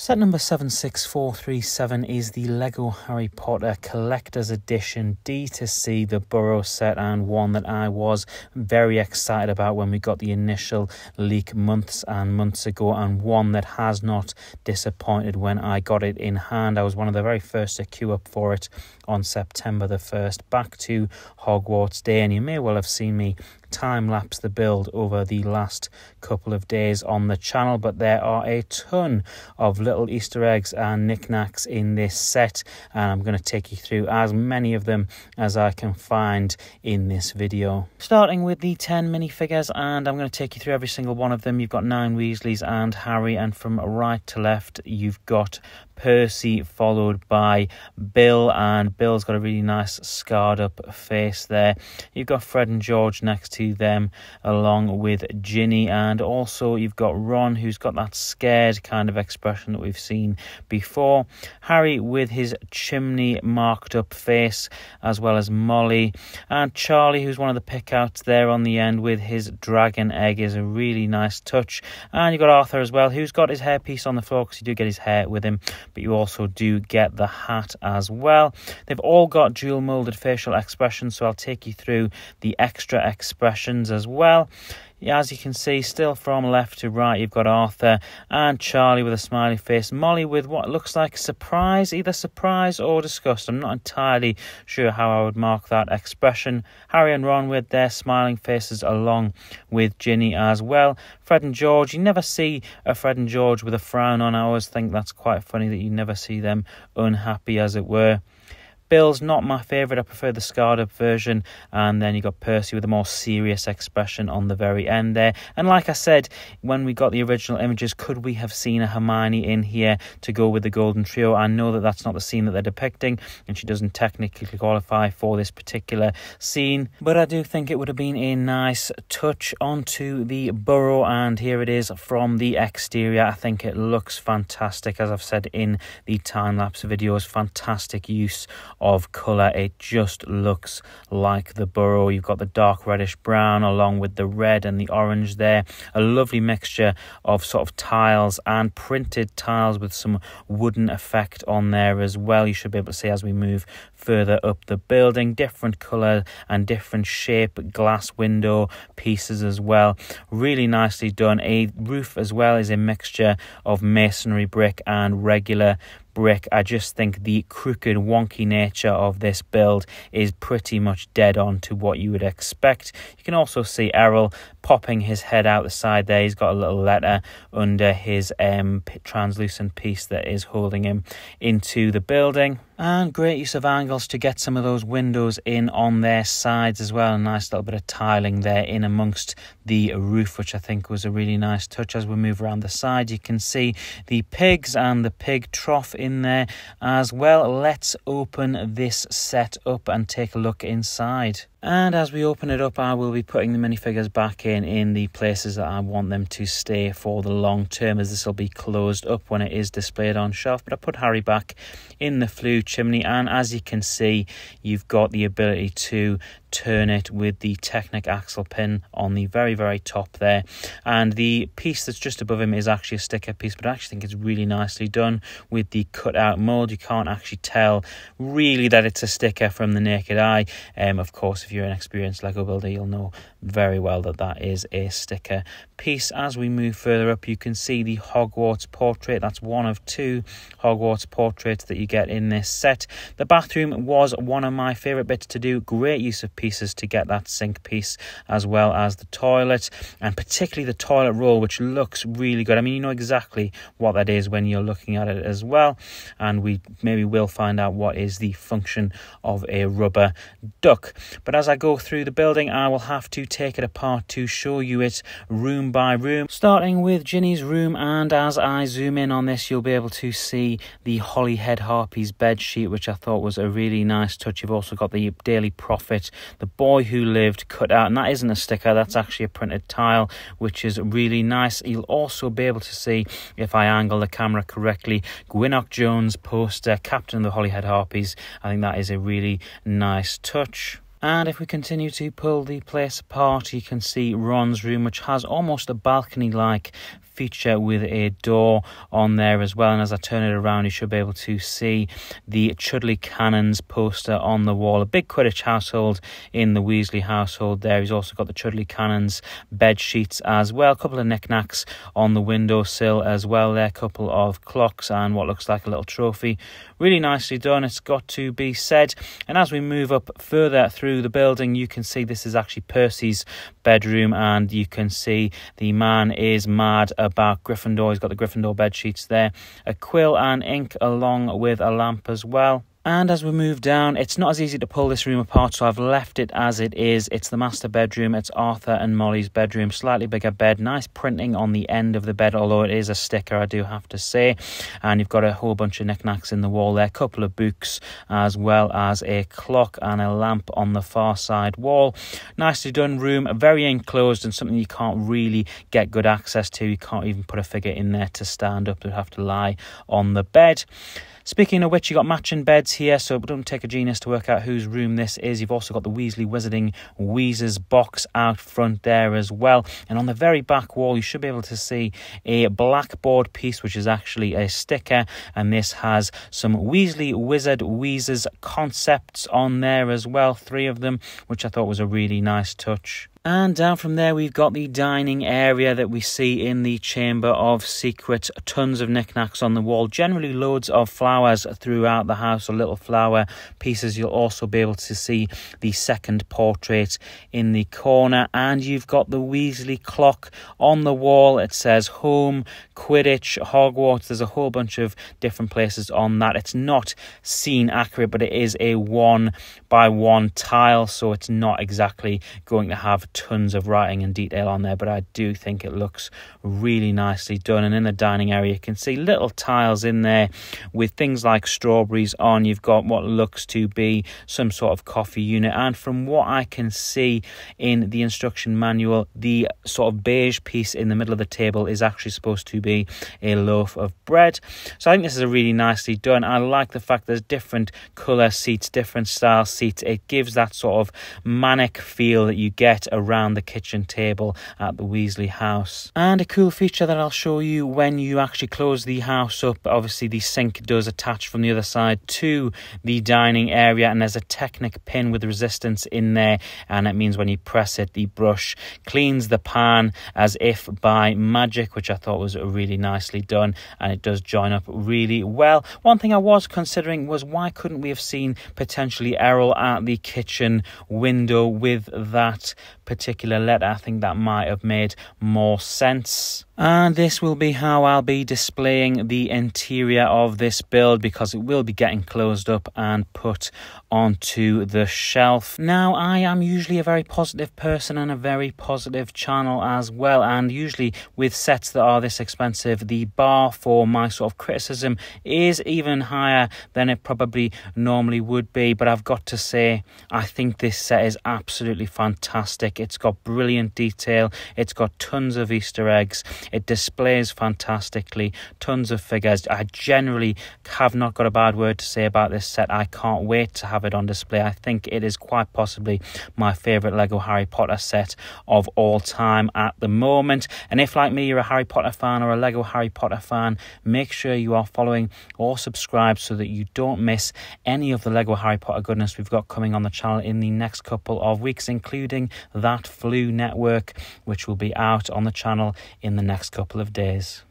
Set number 76437 is the Lego Harry Potter Collector's Edition D2C, the Burrow set, and one that I was very excited about when we got the initial leak months and months ago, and one that has not disappointed when I got it in hand. I was one of the very first to queue up for it on September the 1st, back to Hogwarts Day, and you may well have seen me time-lapse the build over the last couple of days on the channel, but there are a ton of little Easter eggs and knickknacks in this set, and I'm going to take you through as many of them as I can find in this video. Starting with the 10 minifigures, and I'm going to take you through every single one of them. You've got 9 Weasleys and Harry, and from right to left you've got Percy followed by Bill, and Bill's got a really nice scarred up face there. You've got Fred and George next to them along with Ginny, and also you've got Ron, who's got that scared kind of expression that we've seen before. Harry with his chimney marked up face, as well as Molly, and Charlie, who's one of the pickouts there on the end with his dragon egg, is a really nice touch. And you've got Arthur as well, who's got his hairpiece on the floor because you do get his hair with him, but you also do get the hat as well. They've all got dual molded facial expressions, so I'll take you through the extra expressions as well. As you can see, still from left to right, you've got Arthur and Charlie with a smiley face, Molly with what looks like surprise, either surprise or disgust. I'm not entirely sure how I would mark that expression. Harry and Ron with their smiling faces, along with Ginny as well. Fred and George, you never see a Fred and George with a frown on. I always think that's quite funny that you never see them unhappy, as it were. Bill's not my favourite, I prefer the scarred up version, and then you got Percy with a more serious expression on the very end there. And like I said, when we got the original images, could we have seen a Hermione in here to go with the golden trio? I know that that's not the scene that they're depicting, and she doesn't technically qualify for this particular scene, but I do think it would have been a nice touch onto the Burrow, and here it is from the exterior. I think it looks fantastic, as I've said in the time-lapse videos, fantastic use of colour. It just looks like the Burrow. You've got the dark reddish brown along with the red and the orange there. A lovely mixture of sort of tiles and printed tiles with some wooden effect on there as well. You should be able to see as we move further up the building, different colour and different shape glass window pieces as well. Really nicely done. A roof as well is a mixture of masonry brick and regular brick. I just think the crooked, wonky nature of this build is pretty much dead on to what you would expect. You can also see Errol popping his head out the side there. He's got a little letter under his translucent piece that is holding him into the building. And great use of angles to get some of those windows in on their sides as well. A nice little bit of tiling there in amongst the roof, which I think was a really nice touch. As we move around the side, you can see the pigs and the pig trough in there as well. Let's open this set up and take a look inside. And as we open it up, I will be putting the minifigures back in the places that I want them to stay for the long term, as this will be closed up when it is displayed on shelf. But I put Harry back in the flue chimney, and as you can see, you've got the ability to turn it with the Technic axle pin on the very, very top there. And the piece that's just above him is actually a sticker piece, but I actually think it's really nicely done with the cut out mold. You can't actually tell really that it's a sticker from the naked eye. Of course, if you're an experienced Lego builder, you'll know very well that that is a sticker piece. As we move further up, you can see the Hogwarts portrait. That's one of 2 Hogwarts portraits that you get in this set. The bathroom was one of my favourite bits to do. Great use of pieces to get that sink piece, as well as the toilet, and particularly the toilet roll, which looks really good. I mean, you know exactly what that is when you're looking at it as well, and we maybe will find out what is the function of a rubber duck. But as I go through the building, I will have to take it apart to show you it room by room, starting with Ginny's room. And as I zoom in on this, you'll be able to see the Holyhead Harpies bed sheet, which I thought was a really nice touch. You've also got the Daily Prophet, the Boy Who Lived cut out, and that isn't a sticker, that's actually a printed tile, which is really nice. You'll also be able to see, if I angle the camera correctly, Gwynnock Jones poster, captain of the Holyhead Harpies. I think that is a really nice touch. And if we continue to pull the place apart, you can see Ron's room, which has almost a balcony-like feature with a door on there as well. And as I turn it around, you should be able to see the Chudley Cannons poster on the wall. A big Quidditch household in the Weasley household there. He's also got the Chudley Cannons bed sheets as well. A couple of knickknacks on the windowsill as well there. A couple of clocks and what looks like a little trophy. Really nicely done, it's got to be said. And as we move up further through the building, you can see this is actually Percy's bedroom, and you can see the man is mad about Gryffindor. He's got the Gryffindor bed sheets there, a quill and ink along with a lamp as well. And as we move down, it's not as easy to pull this room apart, so I've left it as it is. It's the master bedroom. It's Arthur and Molly's bedroom. Slightly bigger bed. Nice printing on the end of the bed, although it is a sticker, I do have to say. And you've got a whole bunch of knickknacks in the wall there. A couple of books, as well as a clock and a lamp on the far side wall. Nicely done room. Very enclosed and something you can't really get good access to. You can't even put a figure in there to stand up. You have to lie on the bed. Speaking of which, you got matching beds here, so it don't take a genius to work out whose room this is. You've also got the Weasley Wizarding Wheezers box out front there as well. And on the very back wall, you should be able to see a blackboard piece, which is actually a sticker. And this has some Weasley Wizard Wheezers concepts on there as well, 3 of them, which I thought was a really nice touch. And down from there, we've got the dining area that we see in the Chamber of Secrets. Tons of knickknacks on the wall. Generally loads of flowers throughout the house, or little flower pieces. You'll also be able to see the second portrait in the corner. And you've got the Weasley clock on the wall. It says home, Quidditch, Hogwarts. There's a whole bunch of different places on that. It's not scene accurate, but it is a 1-by-1 tile, so it's not exactly going to have tons of writing and detail on there, but I do think it looks really nicely done. And in the dining area, you can see little tiles in there with things like strawberries on. You've got what looks to be some sort of coffee unit, and from what I can see in the instruction manual, the sort of beige piece in the middle of the table is actually supposed to be a loaf of bread. So I think this is a really nicely done. I like the fact there's different colour seats, different style seats. It gives that sort of manic feel that you get around the kitchen table at the Weasley house. And a cool feature that I'll show you when you actually close the house up, obviously the sink does attach from the other side to the dining area, and there's a Technic pin with resistance in there, and it means when you press it, the brush cleans the pan as if by magic, which I thought was really nicely done, and it does join up really well. One thing I was considering was, why couldn't we have seen potentially Errol at the kitchen window with that particular letter? I think that might have made more sense. And this will be how I'll be displaying the interior of this build, because it will be getting closed up and put onto the shelf. Now, I am usually a very positive person and a very positive channel as well, and usually with sets that are this expensive, the bar for my sort of criticism is even higher than it probably normally would be. But I've got to say, I think this set is absolutely fantastic. It's got brilliant detail, it's got tons of Easter eggs, it displays fantastically, tons of figures. I generally have not got a bad word to say about this set. I can't wait to have it on display. I think it is quite possibly my favourite Lego Harry Potter set of all time at the moment. And if, like me, you're a Harry Potter fan or a Lego Harry Potter fan, make sure you are following or subscribed so that you don't miss any of the Lego Harry Potter goodness we've got coming on the channel in the next couple of weeks, including that Flu Network, which will be out on the channel in the next couple of days.